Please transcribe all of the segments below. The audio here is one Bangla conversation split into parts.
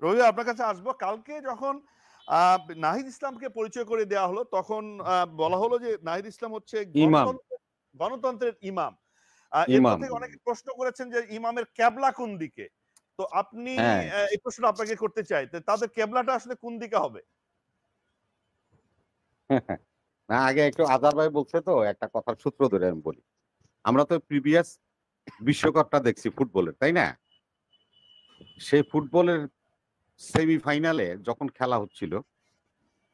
রবি আপনার কাছে আসবো। কালকে যখন নাহিদ ইসলামকে পরিচয় করে দেওয়া হলো তখন বলা হলো যে নাহিদ ইসলাম হচ্ছে ইমাম, গণতন্ত্রের ইমাম। এরপর ইমাম। থেকে অনেকে প্রশ্ন করেছেন যে ইমামের কেবলা কোন দিকে? তো আপনি হ্যাঁ। এই প্রশ্নটা আপনাকে করতে চাই। তাদের কেবলাটা আসলে কোন দিকে হবে? না, আগে একটু আজার ভাই বলছে তো একটা কথার সূত্র ধরে আমি বলি। আমরা তো প্রিভিয়াস বিশ্বকাপটা দেখছি ফুটবলের, তাই না? সেই ফুটবলের সেমিফাইনালে যখন খেলা হচ্ছিল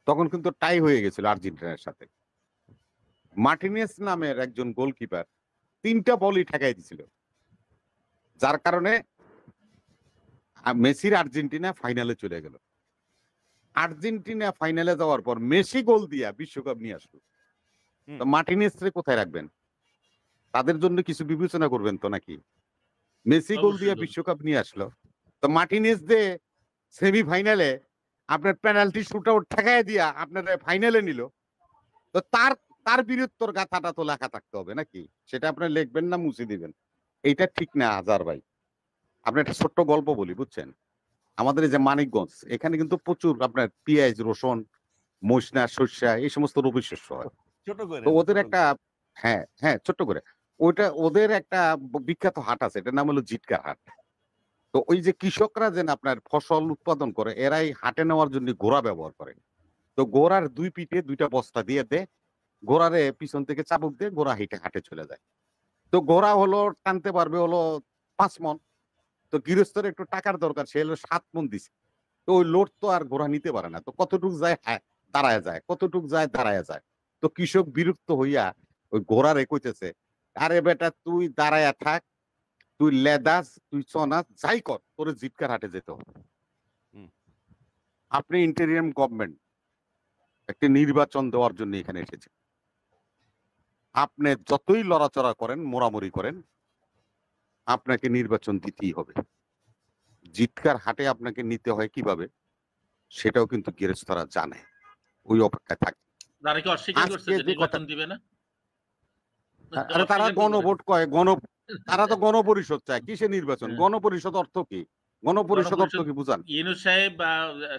তখন কিন্তু টাই হয়ে গেছিল আর্জেন্টিনার সাথে। মার্টিনেস নামের একজন গোলকিপার ৩টা বলই ঠেকাই দিছিল, যার কারণে মেসির আর্জেন্টিনা ফাইনালে চলে গেল। আর্জেন্টিনা ফাইনালে যাওয়ার পর মেসি গোল দিয়া বিশ্বকাপ নিয়ে আসলো। তো মার্টিনেসরে কোথায় রাখবেন? তাদের জন্য কিছু বিবেচনা করবেন তো নাকি? মেসি গোল দিয়া বিশ্বকাপ নিয়ে আসলো, তো মার্টিনেস দে সেমিফাইনালে আপনার পেনাল্টি শুট আউট ঠেকায় দিয়া আপনার ফাইনালে নিল। তো তার তার বীরত্বর গাথাটা তো লেখা থাকতে হবে নাকি? সেটা আপনি লিখবেন না মুছে দিবেন? এইটা ঠিক না আজার ভাই। আপনি একটা ছোট্ট গল্প বলি, বুঝছেন? আমাদের এই যে মানিকগঞ্জ, এখানে কিন্তু প্রচুর আপনার পেঁয়াজ, রসুন, মসলা, সর্ষা এই সমস্ত রবি শস্য হয়। ছোট করে তো ওদের একটা, হ্যাঁ হ্যাঁ ছোট্ট করে, ওইটা ওদের একটা বিখ্যাত হাট আছে, এটার নাম হলো জিটকার হাট। তো ওই যে কৃষকরা যেন আপনার ফসল উৎপাদন করে, এরাই হাটে নেওয়ার জন্য ঘোড়া ব্যবহার করে। তো ঘোড়ার দুই পিঠে 2টা বস্তা দিয়ে দেয়, ঘোড়ারে পিছন থেকে চাবুক দিয়ে ঘোড়া হেঁটে হাটে চলে যায়। তো ঘোড়া হলো টানতে পারবে হলো 5 মণ। তো গৃহস্থের একটু টাকার দরকার, সে হলো 7 মণ দিছে। তো ওই লোড তো আর ঘোড়া নিতে পারে না, তো কতটুক যায় দাঁড়ায় যায়, কতটুক যায় দাঁড়ায় যায়। তো কৃষক বিরক্ত হইয়া ওই ঘোড়ারে কইতেছে, আরে বেটা তুই দাঁড়ায়া থাক, তুই লেদাস, তুই চনাস, যাই কর, তোর জিটকার হাটে যেতে হবে। আপনি ইন্টেরিয়াম গভর্নমেন্ট একটি নির্বাচন দেওয়ার জন্য এখানে এসেছে। আপনি যতই লড়াচড়া করেন, মোড়ামুড়ি করেন, আপনাকে নির্বাচন দিতেই হবে। জিটকার হাটে আপনাকে নিতে হয় কিভাবে সেটাও কিন্তু গৃহস্থরা জানে, ওই অপেক্ষায় থাকে। তারা কি অস্বীকার করছে যে নির্বাচন দিবে না? আরে তারা গণভোট কয়, তারা তো গণপরিষদ চায়, কিসে নির্বাচন? গণপরিষদ অর্থ কি? গণপরিষদ অর্থ কি বুঝান? ইউনূস সাহেব বা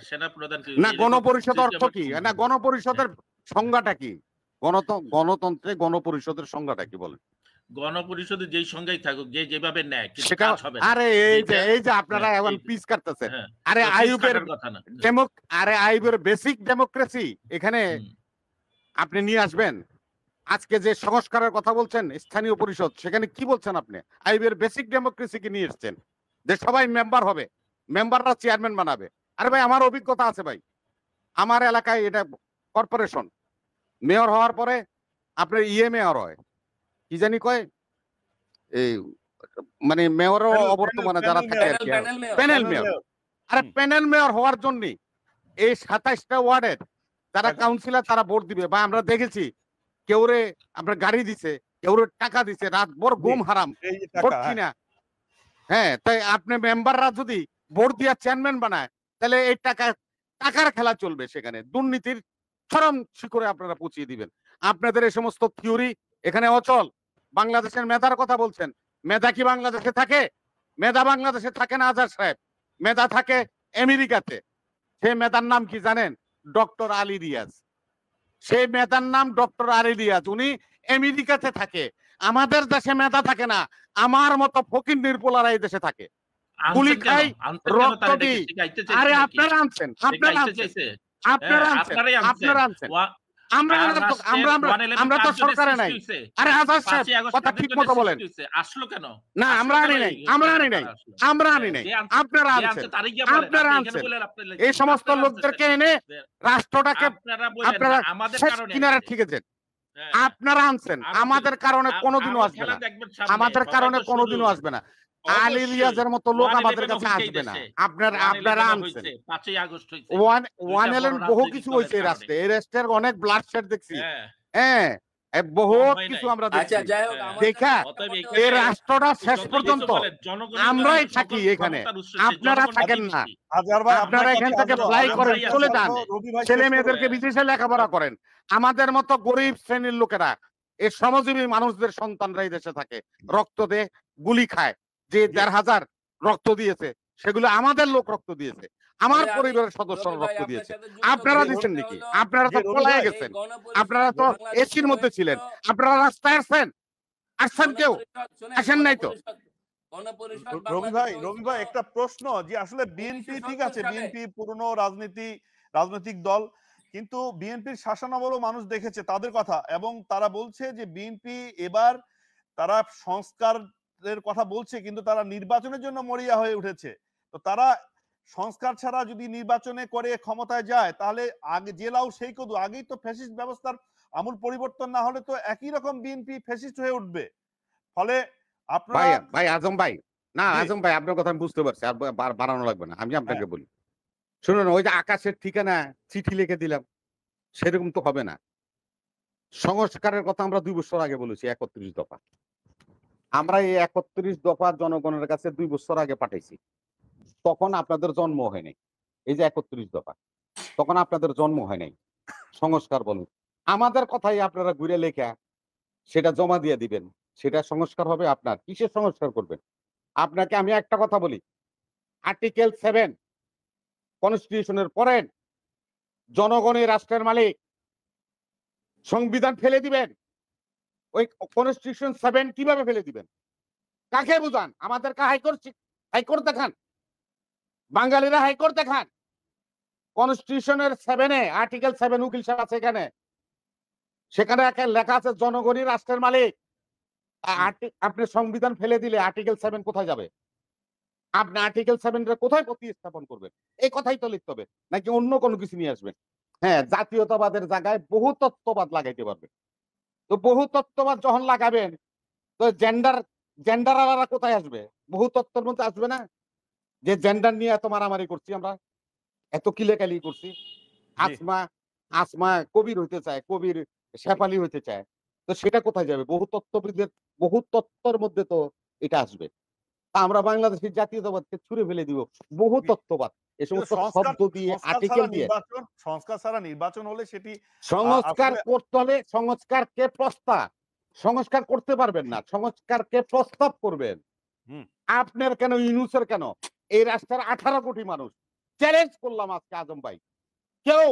সেনা প্রধান না, গণপরিষদ অর্থ কি? না, গণপরিষদের সংজ্ঞাটা কি? গণতন্ত্রে গণপরিষদের সংজ্ঞাটা কি বলেন? গণপরিষদে যেই সংজ্ঞাই থাকুক, যে যেভাবে নেয় কিন্তু সেটা কাজ হবে না। আরে এই যে আপনারা এখন পিস কাটতেছেন। আরে আইয়ুবের বেসিক ডেমোক্রেসি এখানে আপনি নিয়ে আসবেন। আজকে যে সংস্কারের কথা বলছেন স্থানীয় পরিষদ, সেখানে কি বলছেন আপনি? আইয়ুবের বেসিক ডেমোক্রেসি কি নিয়ে এসেছেন? যে সবাই মেম্বার হবে, মেম্বাররা চেয়ারম্যান বানাবে। আরে ভাই, আমার অভিজ্ঞতা আছে ভাই। আমার এলাকায় এটা কর্পোরেশন, মেয়র হওয়ার পরে আপনার মেয়র হয়, কি জানি কয়, এই মানে মেয়রও অবর্তমানে যারা থাকে আর কি, প্যানেল মেয়র। আরে প্যানেল মেয়র হওয়ার জন্য এই 27টা ওয়ার্ডের যারা কাউন্সিলর তারা ভোট দিবে। বা আমরা দেখেছি কেউরে আপনার গাড়ি দিছে, কেউরে টাকা দিছে, রাতভর ঘুম হারাম ভোট কিনা। হ্যাঁ, তাই আপনি মেম্বাররা যদি ভোট দিয়া চেয়ারম্যান বানায়, তাহলে এই টাকার খেলা চলবে, সেখানে দুর্নীতির চরম শিখরে আপনারা পৌঁছিয়ে দিবেন। আপনাদের এই সমস্ত থিওরি এখানে অচল। বাংলাদেশের মেধার কথা বলছেন, মেধা কি বাংলাদেশে থাকে? মেধা বাংলাদেশে থাকে না আজাদ সাহেব, মেধা থাকে আমেরিকাতে। সেই মেধার নাম কি জানেন? ডক্টর আলী রিয়াজ। সেই মেধার নাম ডক্টর আলী রিয়াজ, উনি আমেরিকাতে থাকে। আমাদের দেশে মেধা থাকে না, আমার মতো ফকির নির্পোলারা এই দেশে থাকে, গুলি খাই, রক্ত দিই। আরে আপনারা আনছেন, আপনারা আনছেন, আপনারা আনছেন। আমরা তো সরকারে নাই। আরে আজাদ সাহেব কথা ঠিক মতো বলেন। আসলো কেন? না, আমরা আনি নাই, আপনারা আনছেন, আপনারা আনছেন। এই সমস্ত লোকদেরকে এনে রাষ্ট্রটাকে আপনারা কিনারা ঠিকেছেন। আপনারা আনছেন, আমাদের কারণে কোনোদিনও আসবে না, আমাদের কারণে কোনোদিনও আসবে না। আলী রিয়াজের মতো লোক আমাদের কাছে আসবে না। আপনারা আনছেন। 5ই আগস্ট হইছে, 111 বহু কিছু হইছে এই রাষ্ট্রে। এই রাষ্ট্রের অনেক ব্লাডশেড দেখছি। হ্যাঁ, বহুত কিছু আমরা দেখছি। দেখা এই রাষ্ট্রটা শেষ পর্যন্ত আমরাই থাকি এখানে, আপনারা থাকেন না। আপনারা এখান থেকে ফ্লাই করেন, চলে যান, ছেলে মেয়েদেরকে বিদেশে লেখাপড়া করেন। আমাদের মতো গরিব শ্রেণীর লোকেরা, এই শ্রমজীবী মানুষদের সন্তানরা এই দেশে থাকে, রক্ত দেয়, গুলি খায়। যে 1,500 রক্ত দিয়েছে সেগুলো আমাদের লোক রক্ত দিয়েছে। আমার তবে আমি পরিবারের রবি সদস্যরা ভাই রক্ত আপনার দিয়েছে। সাথে যুক্ত আপনারা করে দিচ্ছেন সেটা নাকি? হলো আপনারা তো যে রবি পলায়ে ভাই এই গেছেন। গণপরিষদ আপনারা তো বাংলাদেশে এসির মধ্যে হয়েছিল। ছিলেন। আপনারা রাস্তায় আসছেন? আসছেন কেউ? গণপরিষদ শুনেন, আসেন নাই তো? গণপরিষদ রবি বাংলাদেশে ভাই হয়েছিল একটা প্রশ্ন যে আসলে বিএনপি ঠিক 1970 আছে, সালে। বিএনপি পুরনো রাজনৈতিক দল, কিন্তু বিএনপির শাসনামলও মানুষ দেখেছে তাদের কথা, এবং তারা বলছে যে বিএনপি এবার তারা সংস্কারের কথা বলছে, কিন্তু তারা নির্বাচনের জন্য মরিয়া হয়ে উঠেছে। তো তারা সংস্কার ছাড়া যদি নির্বাচনে করে ক্ষমতায় যায়, তাহলে আগে যে লাউ সেই কদু, আগেই তো ফ্যাসিস্ট ব্যবস্থার আমূল পরিবর্তন না হলে তো একই রকম বিএনপি ফ্যাসিস্ট হয়ে উঠবে। ফলে আপনারা ভাই আজম ভাই, না জি আজম ভাই আপনার কথা আমি বুঝতে পারছি। আর বাড়ানো লাগবে না। আমি হ্যাঁ আপনাকে বলি। শুনুন, ওই যে আকাশের ঠিকানা চিঠি লিখে দিলাম, সেরকম তো হবে না। সংস্কারের কথা আমরা ২ বছর আগে বলেছি, ৩১ দফা। আমরা এই ৩১ দফা জনগণের কাছে ২ বছর আগে পাঠাইছি। তখন আপনাদের জন্ম হয় নাই। এই যে ৩১ দফা, তখন আপনাদের জন্ম হয় নাই। সংস্কার বলুন। আমাদের কথাই আপনারা ঘুরে লেখা সেটা জমা দিয়ে দিবেন। সেটা সংস্কার হবে আপনার। কিসের সংস্কার করবেন? আপনাকে আমি একটা কথা বলি। আর্টিকেল 7 কনস্টিটিউশনের পড়েন। জনগণই রাষ্ট্রের মালিক। সংবিধান ফেলে দিবেন। ওই কনস্টিটিউশন 7 কিভাবে ফেলে দিবেন? কাকে বুঝান? আমাদেরকে হাইকোর্ট দেখান। বাঙালিরা হাইকোর্ট দেখান। কনস্টিটিউশনের 7 এ আর্টিকেল 7 উকিল সাহেব আছে এখানে। সেখানে লেখা আছে জনগণই রাষ্ট্রের মালিক। আপনি সংবিধান ফেলে দিলে আর্টিকেল 7 কোথায় যাবে? আপনি আর্টিকেল 7 টা কোথায় প্রতিস্থাপন করবেন? এই কথাই তো লিখতে হবে। নাকি অন্য কোনো কিছু নিয়ে আসবেন? হ্যাঁ, জাতীয়তাবাদের জায়গায় বহুতত্ত্ববাদ লাগাইতে পারবেন। তো বহুতত্ত্ববাদ যখন লাগাবেন, তো জেন্ডার আলাদা কোথায় আসবে? বহুতত্ত্বের মধ্যে আসবে না? যে জেন্ডার নিয়ে এত মারামারি করছি আমরা, এত কিলেকালি করছি। জি আসমা কবির হইতে চায়, কবির শেফালি হইতে চায়। তো সেটা কোথায় যাবে? বহুতত্ত্বের মধ্যে তো এটা আসবে। তা আমরা বাংলাদেশের জাতীয়তাবাদকে ছুঁড়ে ফেলে দিব। জি। বহুতত্ত্ববাদ এ কিন্তু সমস্ত শব্দ দিয়ে, আর্টিকেল দিয়ে। সংস্কার ছাড়া নির্বাচন হলে সেটি সংস্কার আসলে করতে হলে সংস্কারকে সংস্কার করতে পারবেন না। সংস্কারকে প্রস্তাব করবেন। হুম আপনার কেন, ইউনূসের কেন? এই রাষ্ট্রের 18 কোটি মানুষ। চ্যালেঞ্জ করলাম আজকে আজম ভাই। কেউ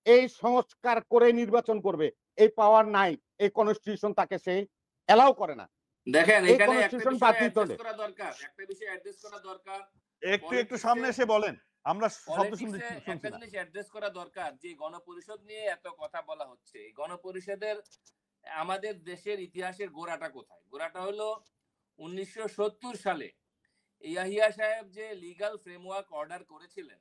এই সংস্কার করে নির্বাচন করবে এই পাওয়ার নাই। এই কনস্টিটিউশন তাকে সেই এলাও করে না। দেখেন, এই এখানে একটা কনস্টিটিউশন বিষয় বাদ দিতে অ্যাড্রেস হলে করা দরকার। একটা বিষয় অ্যাড্রেস করা দরকার। একটু সামনে পলিটিক্সে এসে বলেন, আমরা শব্দ পলিটিক্সে শুনছি একটা না। জিনিস অ্যাড্রেস করা দরকার, যে গণপরিষদ নিয়ে এত কথা বলা হচ্ছে। এই গণপরিষদের আমাদের দেশের ইতিহাসের গোড়াটা কোথায়? গোড়াটা হলো 1970 সালে ইয়াহিয়া সাহেব যে লিগ্যাল ফ্রেমওয়ার্ক অর্ডার করেছিলেন,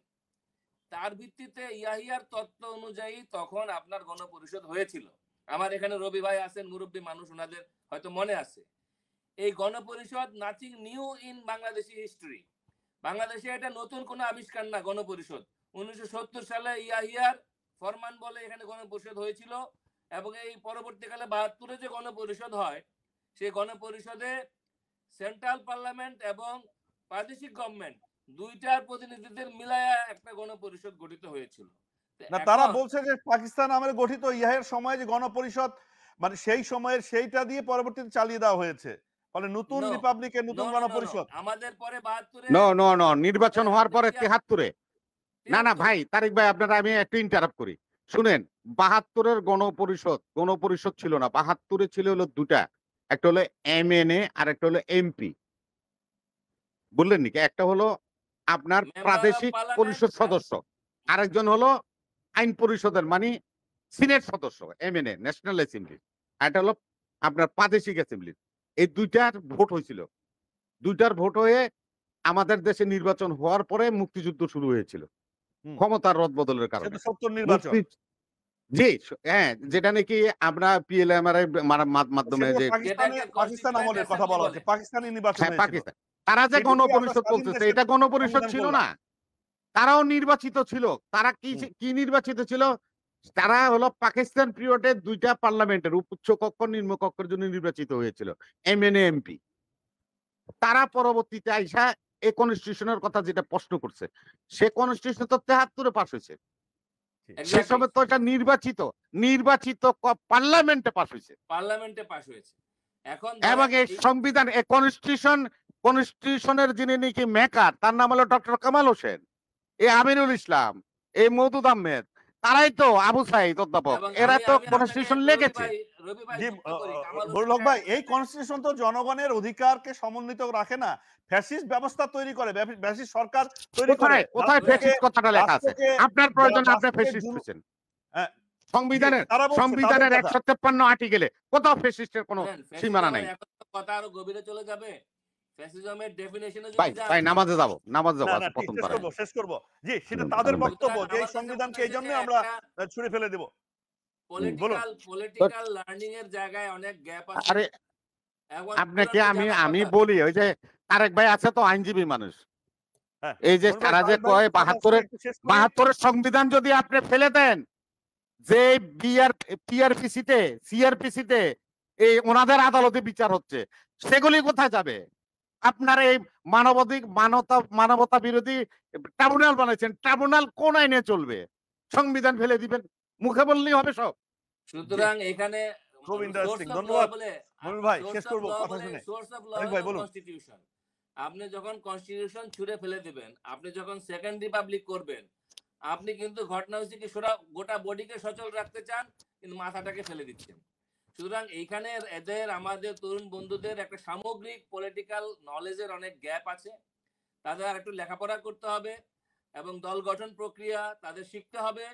তার ভিত্তিতে ইয়াহিয়ার তত্ত্ব অনুযায়ী তখন আপনার গণপরিষদ হয়েছিল। আমার এখানে রবি ভাই আছেন, মুরব্বী মানুষ, ওনাদের হয়তো মনে আছে। এই গণপরিষদ nothing new in Bangladeshi history. বাংলাদেশে এটা নতুন কোনো আবিষ্কার না। গণপরিষদ 1970 সালে ইয়াহিয়ার ফরমান বলে এখানে গণপরিষদ হয়েছিল, এবং এই পরবর্তীকালে 72-এ যে গণপরিষদ হয়, সেই গণপরিষদে সেন্ট্রাল পার্লামেন্ট এবং প্রাদেশিক গভর্নমেন্ট দুইটার প্রতিনিধিদের মিলায়া একটা গণপরিষদ গঠিত হয়েছিল। না, তারা বলছে যে পাকিস্তান আমলে গঠিত ইয়াহের সময় যে গণপরিষদ, মানে সেই সময়ের সেইটা দিয়ে পরবর্তীতে চালিয়ে দেওয়া হয়েছে। ফলে নতুন নো রিপাবলিকের নো নতুন নো নো নো গণপরিষদ। আমাদের পরে 72-এ নো নির্বাচন হওয়ার পরে 73-এ। না 73 ভাই, তারিক ভাই আপনারা, আমি একটু ইন্টারাপ্ট করি। শুনেন, 72-এর গণপরিষদ ছিল না। 72-এ ছিল হলো দুটা। একটা হলো এমএনএ আর একটা হলো এমপি। বললেন নাকি? একটা হলো আপনার মেম্বার অফ প্রাদেশিক পার্লামেন্ট পরিষদ সদস্য। আরেকজন হলো আইন পরিষদের মানে সিনেট সদস্য, এমএনএ, ন্যাশনাল অ্যাসেম্বলি। আর এটা হলো আপনার প্রাদেশিক অ্যাসেম্বলি। এই দুইটার ভোট হয়েছিল। দুইটার ভোট হয়ে আমাদের দেশে নির্বাচন হওয়ার পরে মুক্তিযুদ্ধ শুরু হয়েছিল। ক্ষমতার রদবদলের সে কারণে। তো 70 নির্বাচন। জি, হ্যাঁ, যেটা নাকি আমরা পিএলএমআর এর মাধ্যমে সেটা যে যেটাকে পাকিস্তান কনস্টিটিউয়েন্ট আমলের কথা অ্যাসেম্বলি বলা বলে। হচ্ছে, পাকিস্তানি নির্বাচন হ্যাঁ, হয়েছিল। পাকিস্তান। তারা যে সেটি দিয়ে আমরা গণপরিষদ স্বাধীন বলতেছে, দেশের এটা গণপরিষদ সংগ্রাম ছিল করলাম। না। তারাও নির্বাচিত ছিল। তারা কি নির্বাচিত ছিল? তারা হলো পাকিস্তান পিরিয়ডে 2টা পার্লামেন্টের উচ্চ কক্ষ নিম্ন কক্ষের জন্য নির্বাচিত হয়েছিল, এমএনএ, এমপি। তারা পরবর্তীতে আইসা এই কনস্টিটিউশনের কথা যেটা প্রশ্ন করছে, সে কনস্টিটিউশন তো 73-এ পাস হয়েছে। সে এক্স্যাক্টলি সময় তো এটা নির্বাচিত পার্লামেন্টে পাস হয়েছে। পার্লামেন্টে পাস হয়েছে। এখন এবং ধরেন এই সংবিধান, কনস্টিটিউশনের যিনি নাকি মেকার, তার নাম হলো ডক্টর কামাল হোসেন। এই আমিনুল ইসলাম, এই মওদুদ আহমেদ, তারাই তো আবু সাইদ অধ্যাপক, এবং এরা আমি তো আমি আপনাকে কনস্টিটিউশন লিখেছে। রবি ভাই জি যুক্ত করি কামাল বড়ুল হক হোসেন ভাই, সাহেবের এই সাথে। কনস্টিটিউশন তো জনগণের অধিকারকে সমন্বিত রাখে না, ফ্যাসিস্ট ব্যবস্থা তৈরি করে, ফ্যাসিস্ট সরকার তৈরি করে, কোথায় কোথায় ফ্যাসিস্ট কথাটা লেখা আছে? রাষ্ট্রকে আপনার প্রয়োজন আপনি রাষ্ট্রকে ফ্যাসিস্ট হয়েছেন। হ্যাঁ, সংবিধানের তারা বলছে তাদের সংবিধানের কথা। 153 আর্টিকেলে কোথাও ফ্যাসিস্টের কোনো সীমানা নাই। এখন তো কথা আরো গভীরে চলে যাবে। ফ্যাসিজমের ডেফিনিশনে ভাই যদি যান, ভাই নামাজে যাব না আজকে না, ঠিক, প্রথম শেষ তারা। করবো শেষ করবো। জি, সেটা বলুন, তাদের বলুন ভাই। বক্তব্য যে এই আমাদের সংবিধানকে এই কাছে জন্য যে আমরা একটা ছুঁড়ে ফেলে দেব। বলুন। পলিটিক্যাল লার্নিং এর জায়গায় অনেক গ্যাপ আছে। আরে এখন আপনাকে পুরানো আমি জানা আমি কথা। বলি, ওই যে তারেক ভাই আছে তো আইনজীবী মানুষ, হ্যাঁ, এই যে বলুন ভাই, তারা যে তারেক ভাই, কয় কথা শুনে একটু শেষ করি। 72-এর সংবিধান যদি আপনি ফেলে দেন, যে পিআরপিসিতে সিআরপিসিতে এই ওনাদের আদালতে বিচার হচ্ছে, সেগুলি কোথায় যাবে? আপনার এই মানবতা বিরোধী ট্রাইব্যুনাল বানাইছেন, ট্রাইব্যুনাল কোন আইনে চলবে? সংবিধান ফেলে দিবেন, মুখে বললেই হবে সব। সুতরাং এখানে খুব ইন্টারেস্টিং, সোর্স অফ ল ধন্যবাদ বলে মনির ভাই, সোর্স শেষ অফ করবো ল কথা বলে শুনে। সোর্স অফ ল অনেক ভাই বলুন। কনস্টিটিউশন। আপনি যখন কনস্টিটিউশন ছুঁড়ে ফেলে দিবেন, আপনি যখন সেকেন্ড রিপাবলিক করবেন, আপনি কিন্তু ঘটনা হচ্ছে কি গোটা বডিকে সচল রাখতে চান, কিন্তু মাথাটাকে ফেলে দিচ্ছেন। সুতরাং এইখানে এদের আমাদের তরুণ বন্ধুদের একটা সামগ্রিক পলিটিক্যাল নলেজের অনেক গ্যাপ আছে। তাদের আর একটু লেখাপড়া করতে হবে এবং দল গঠন প্রক্রিয়া তাদের শিখতে হবে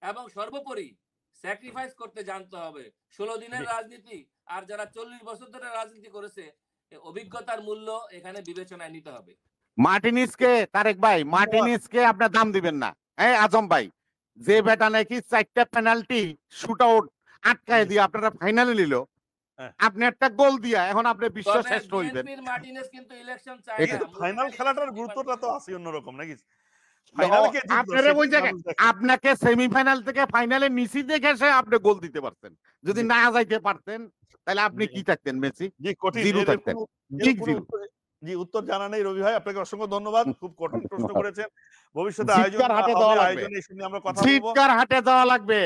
এবং সর্বোপরি স্যাক্রিফাইস করতে জানতে হবে। 16 দিনের জি। রাজনীতি আর যারা 40 বছর ধরে রাজনীতি করেছে, এই অভিজ্ঞতার মূল্য এখানে বিবেচনায় নিতে হবে। মার্টিনিসকে, তারেক ভাই, মার্টিনিসকে আপনার দাম দিবেন না। এই আজম ভাই, যে বেটা নাকি 4টা পেনাল্টি শুট আউট আটকায় দিয়ে আপনারা ফাইনালে নিল, হ্যাঁ। আপনি একটা গোল দিয়া এখন আপনি বিশ্ব তবে শ্রেষ্ঠ হইবেন। বিএনপির মার্টিনেজ কিন্তু ইলেকশন চায় এটা না। কিন্তু ফাইনাল খেলাটার গুরুত্বটা তো আছে অন্যরকম নাকি? ও, ফাইনালে কে জিতলো আপনারা ওই সেটাই জায়গায় মানুষ দেখে। আপনাকে সেমিফাইনাল থেকে ফাইনালে নিচি দেখে সে আপনি গোল দিতে পারতেন। যদি জি। না যাইতে পারতেন, তাহলে আপনি জি। কি থাকতেন? মেসি জি, কঠিন। জিরো এর থাকতেন, কোনো বিগ জিরো। উত্তর জানা নেই রবি ভাই। আপনাকে অসংখ্য ধন্যবাদ। খুব কঠিন প্রশ্ন করেছেন। ভবিষ্যতে আয়োজন জিতকার হাটে হবে, দেওয়া লাগবে, আয়োজনে এই নিয়ে আমরা কথা বলবো। জিতকার হাটে দেওয়া লাগবে,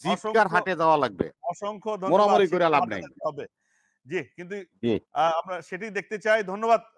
জিতকার অসংখ্য হাটে দেওয়া লাগবে, অসংখ্য ধন্যবাদ। মোরামরি করে সেটা লাভ হাতে নাই। দেখতে হবে। জি, কিন্তু জি। আমরা সেটাই দেখতে চাই। ধন্যবাদ।